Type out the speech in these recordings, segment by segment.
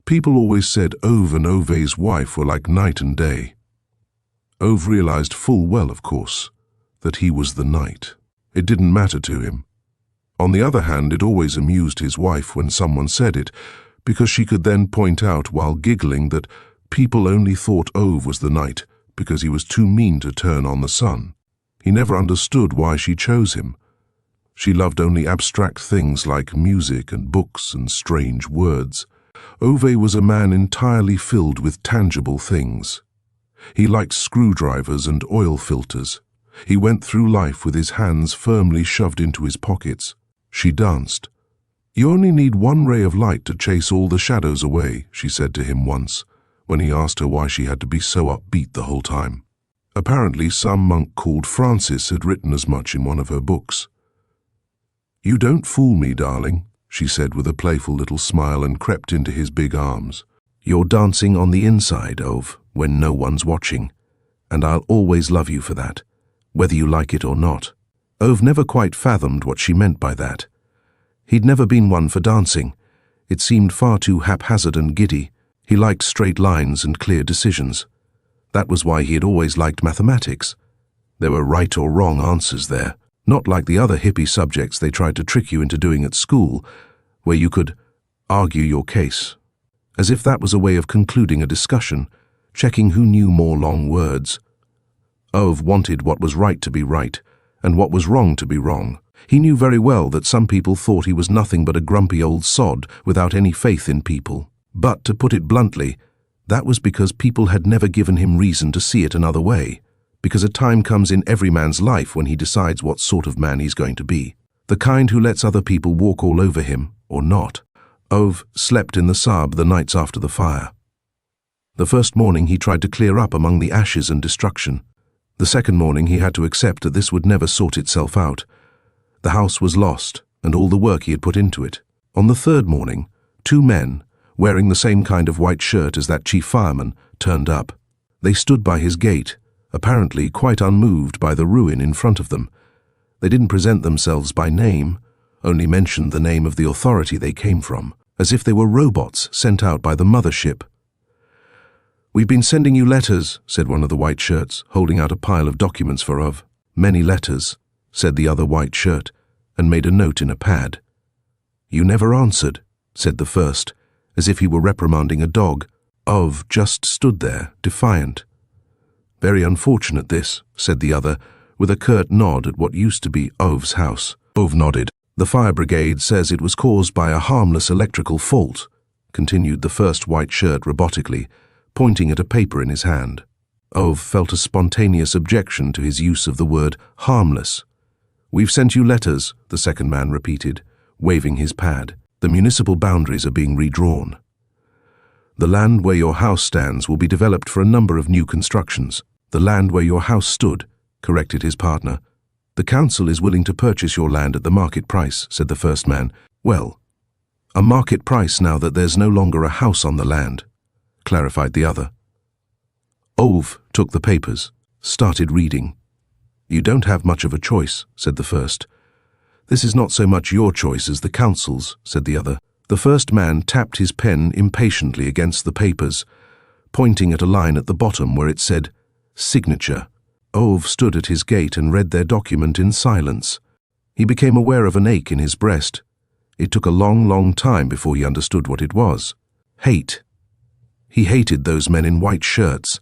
People always said Ove and Ove's wife were like night and day. Ove realized full well, of course, that he was the night. It didn't matter to him. On the other hand, it always amused his wife when someone said it, because she could then point out while giggling that people only thought Ove was the night because he was too mean to turn on the sun. He never understood why she chose him. She loved only abstract things like music and books and strange words. Ove was a man entirely filled with tangible things. He liked screwdrivers and oil filters. He went through life with his hands firmly shoved into his pockets. She danced. "You only need one ray of light to chase all the shadows away," she said to him once, when he asked her why she had to be so upbeat the whole time. Apparently, some monk called Francis had written as much in one of her books. "You don't fool me, darling," she said with a playful little smile and crept into his big arms. "You're dancing on the inside, Ove, when no one's watching, and I'll always love you for that, whether you like it or not." Ove never quite fathomed what she meant by that. He'd never been one for dancing. It seemed far too haphazard and giddy. He liked straight lines and clear decisions. That was why he had always liked mathematics. There were right or wrong answers there, not like the other hippie subjects they tried to trick you into doing at school, where you could argue your case, as if that was a way of concluding a discussion, checking who knew more long words. Ove wanted what was right to be right, and what was wrong to be wrong. He knew very well that some people thought he was nothing but a grumpy old sod without any faith in people. But, to put it bluntly, that was because people had never given him reason to see it another way, because a time comes in every man's life when he decides what sort of man he's going to be. The kind who lets other people walk all over him, or not. Ove slept in the Saab the nights after the fire. The first morning he tried to clear up among the ashes and destruction. The second morning he had to accept that this would never sort itself out. The house was lost, and all the work he had put into it. On the third morning, 2 men, wearing the same kind of white shirt as that chief fireman, turned up. They stood by his gate, apparently quite unmoved by the ruin in front of them. They didn't present themselves by name, only mentioned the name of the authority they came from, as if they were robots sent out by the mothership. "We've been sending you letters," said one of the white shirts, holding out a pile of documents for Ove. "Many letters," said the other white shirt, and made a note in a pad. "You never answered," said the first, as if he were reprimanding a dog. Ove just stood there, defiant. "Very unfortunate this," said the other, with a curt nod at what used to be Ove's house. Ove nodded. "The fire brigade says it was caused by a harmless electrical fault," continued the first white shirt robotically, pointing at a paper in his hand. Ove felt a spontaneous objection to his use of the word harmless. "We've sent you letters," the second man repeated, waving his pad. "The municipal boundaries are being redrawn. The land where your house stands will be developed for a number of new constructions." "The land where your house stood," corrected his partner. "The council is willing to purchase your land at the market price," said the first man. "Well, a market price now that there's no longer a house on the land," clarified the other. Ove took the papers, started reading. "You don't have much of a choice," said the first. "This is not so much your choice as the council's," said the other. The first man tapped his pen impatiently against the papers, pointing at a line at the bottom where it said, "Signature." Ove stood at his gate and read their document in silence. He became aware of an ache in his breast. It took a long, long time before he understood what it was. Hate. He hated those men in white shirts.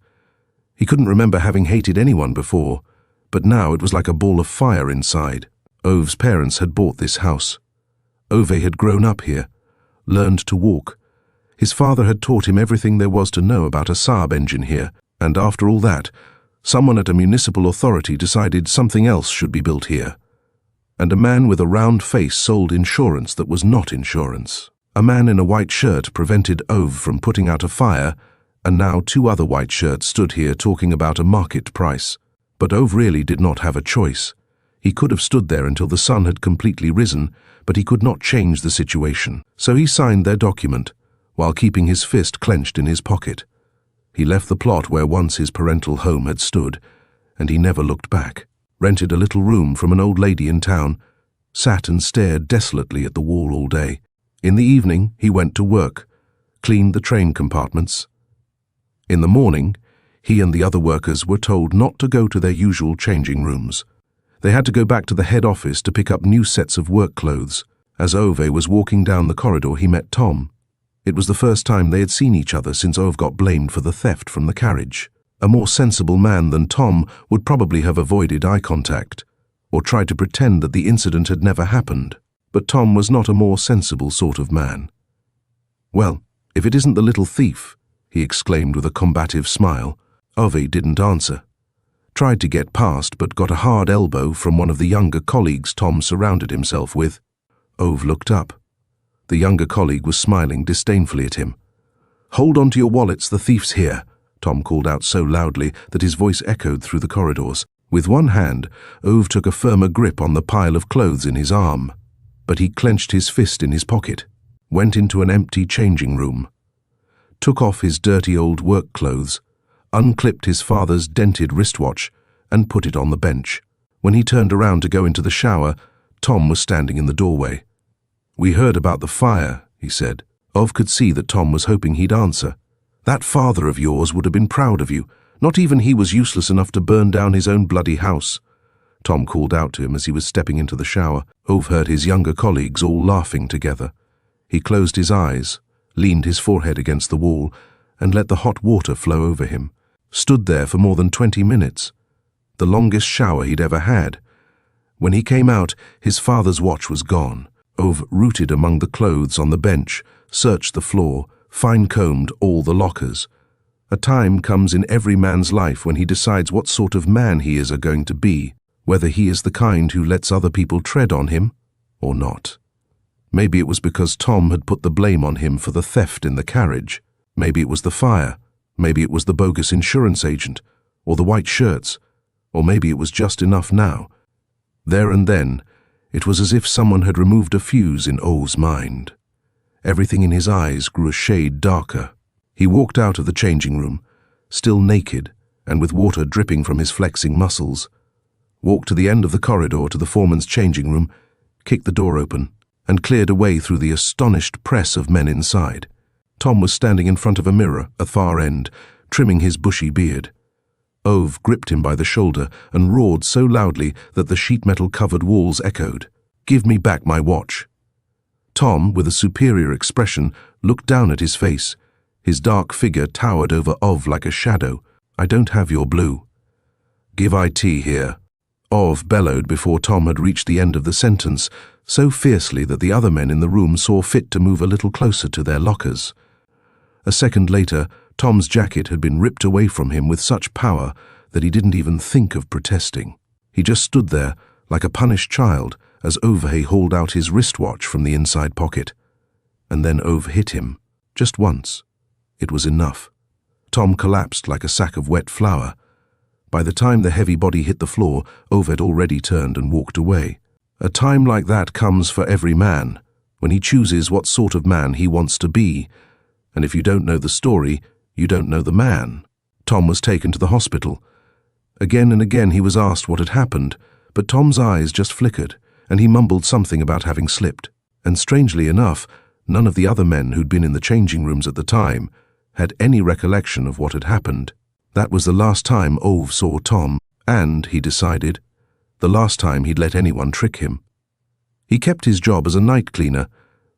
He couldn't remember having hated anyone before, but now it was like a ball of fire inside. Ove's parents had bought this house. Ove had grown up here, learned to walk. His father had taught him everything there was to know about a Saab engine here, and after all that, someone at a municipal authority decided something else should be built here. And a man with a round face sold insurance that was not insurance. A man in a white shirt prevented Ove from putting out a fire, and now 2 other white shirts stood here talking about a market price. But Ove really did not have a choice. He could have stood there until the sun had completely risen, but he could not change the situation. So he signed their document, while keeping his fist clenched in his pocket. He left the plot where once his parental home had stood, and he never looked back. Rented a little room from an old lady in town, sat and stared desolately at the wall all day. In the evening, he went to work, cleaned the train compartments. In the morning, he and the other workers were told not to go to their usual changing rooms. They had to go back to the head office to pick up new sets of work clothes. As Ove was walking down the corridor, he met Tom. It was the first time they had seen each other since Ove got blamed for the theft from the carriage. A more sensible man than Tom would probably have avoided eye contact, or tried to pretend that the incident had never happened. But Tom was not a more sensible sort of man. "Well, if it isn't the little thief," he exclaimed with a combative smile. Ove didn't answer. Tried to get past, but got a hard elbow from one of the younger colleagues Tom surrounded himself with. Ove looked up. The younger colleague was smiling disdainfully at him. "Hold on to your wallets, the thief's here," Tom called out so loudly that his voice echoed through the corridors. With one hand, Ove took a firmer grip on the pile of clothes in his arm, but he clenched his fist in his pocket, went into an empty changing room, took off his dirty old work clothes, unclipped his father's dented wristwatch, and put it on the bench. When he turned around to go into the shower, Tom was standing in the doorway. "We heard about the fire," he said. Ove could see that Tom was hoping he'd answer. "That father of yours would have been proud of you. Not even he was useless enough to burn down his own bloody house." Tom called out to him as he was stepping into the shower. Ove heard his younger colleagues all laughing together. He closed his eyes, leaned his forehead against the wall, and let the hot water flow over him. Stood there for more than 20 minutes, the longest shower he'd ever had. When he came out, his father's watch was gone. Ove rooted among the clothes on the bench, searched the floor, fine-combed all the lockers. A time comes in every man's life when he decides what sort of man he is going to be, whether he is the kind who lets other people tread on him or not. Maybe it was because Tom had put the blame on him for the theft in the carriage. Maybe it was the fire. Maybe it was the bogus insurance agent, or the white shirts, or maybe it was just enough now. There and then, it was as if someone had removed a fuse in Ove's mind. Everything in his eyes grew a shade darker. He walked out of the changing room, still naked and with water dripping from his flexing muscles, walked to the end of the corridor to the foreman's changing room, kicked the door open, and cleared a way through the astonished press of men inside. Tom was standing in front of a mirror at the far end, trimming his bushy beard. Ove gripped him by the shoulder and roared so loudly that the sheet-metal-covered walls echoed. "Give me back my watch." Tom, with a superior expression, looked down at his face. His dark figure towered over Ove like a shadow. "I don't have your blue." "Give IT here." Ove bellowed before Tom had reached the end of the sentence, so fiercely that the other men in the room saw fit to move a little closer to their lockers. A second later, Tom's jacket had been ripped away from him with such power that he didn't even think of protesting. He just stood there, like a punished child, as Ove hauled out his wristwatch from the inside pocket. And then Ove hit him, just once. It was enough. Tom collapsed like a sack of wet flour. By the time the heavy body hit the floor, Ove had already turned and walked away. A time like that comes for every man, when he chooses what sort of man he wants to be. And if you don't know the story, you don't know the man. Tom was taken to the hospital. Again and again he was asked what had happened, but Tom's eyes just flickered, and he mumbled something about having slipped. And strangely enough, none of the other men who'd been in the changing rooms at the time had any recollection of what had happened. That was the last time Ove saw Tom, and, he decided, the last time he'd let anyone trick him. He kept his job as a night cleaner,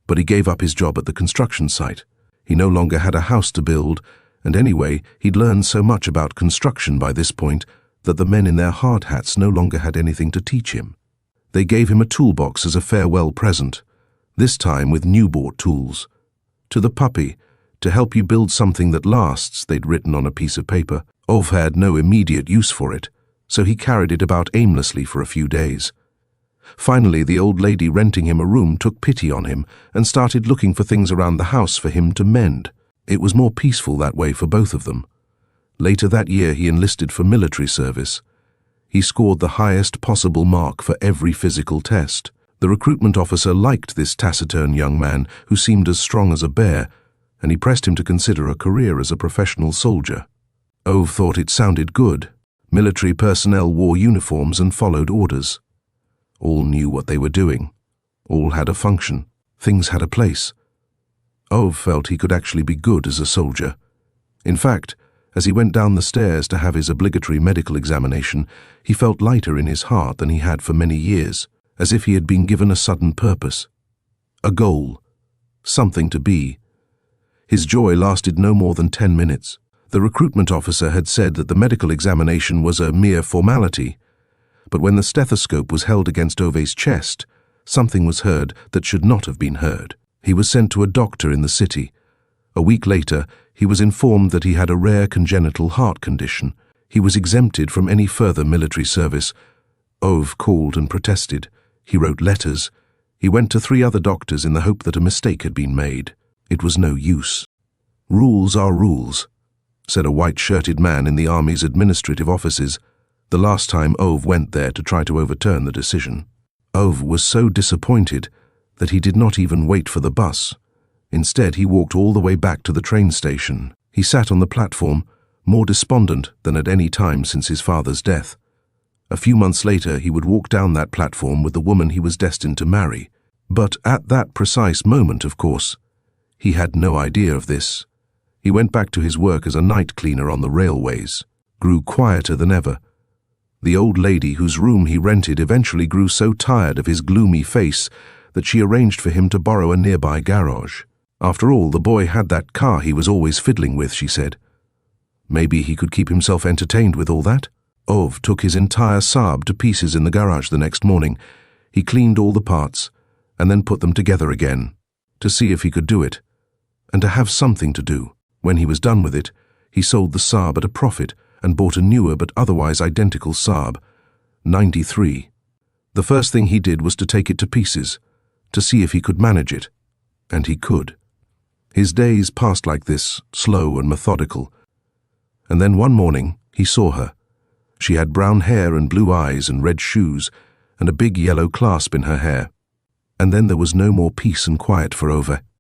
but he gave up his job at the construction site. He no longer had a house to build, and anyway, he'd learned so much about construction by this point that the men in their hard hats no longer had anything to teach him. They gave him a toolbox as a farewell present, this time with new-bought tools. "To the puppy, to help you build something that lasts," they'd written on a piece of paper. Ove had no immediate use for it, so he carried it about aimlessly for a few days. Finally, the old lady renting him a room took pity on him and started looking for things around the house for him to mend. It was more peaceful that way for both of them. Later that year, he enlisted for military service. He scored the highest possible mark for every physical test. The recruitment officer liked this taciturn young man who seemed as strong as a bear, and he pressed him to consider a career as a professional soldier. Ove thought it sounded good. Military personnel wore uniforms and followed orders. All knew what they were doing. All had a function. Things had a place. Ove felt he could actually be good as a soldier. In fact, as he went down the stairs to have his obligatory medical examination, he felt lighter in his heart than he had for many years, as if he had been given a sudden purpose, a goal, something to be. His joy lasted no more than 10 minutes. The recruitment officer had said that the medical examination was a mere formality, but when the stethoscope was held against Ove's chest, something was heard that should not have been heard. He was sent to a doctor in the city. A week later, he was informed that he had a rare congenital heart condition. He was exempted from any further military service. Ove called and protested. He wrote letters. He went to 3 other doctors in the hope that a mistake had been made. It was no use. "Rules are rules," said a white-shirted man in the army's administrative offices, the last time Ove went there to try to overturn the decision. Ove was so disappointed that he did not even wait for the bus. Instead, he walked all the way back to the train station. He sat on the platform, more despondent than at any time since his father's death. A few months later, he would walk down that platform with the woman he was destined to marry. But at that precise moment, of course, he had no idea of this. He went back to his work as a night cleaner on the railways, grew quieter than ever. The old lady whose room he rented eventually grew so tired of his gloomy face that she arranged for him to borrow a nearby garage. After all, the boy had that car he was always fiddling with, she said. Maybe he could keep himself entertained with all that. Ove took his entire Saab to pieces in the garage the next morning. He cleaned all the parts and then put them together again to see if he could do it, and to have something to do. When he was done with it, he sold the Saab at a profit and bought a newer but otherwise identical Saab, 93. The first thing he did was to take it to pieces, to see if he could manage it. And he could. His days passed like this, slow and methodical. And then one morning, he saw her. She had brown hair and blue eyes and red shoes and a big yellow clasp in her hair. And then there was no more peace and quiet for Ove.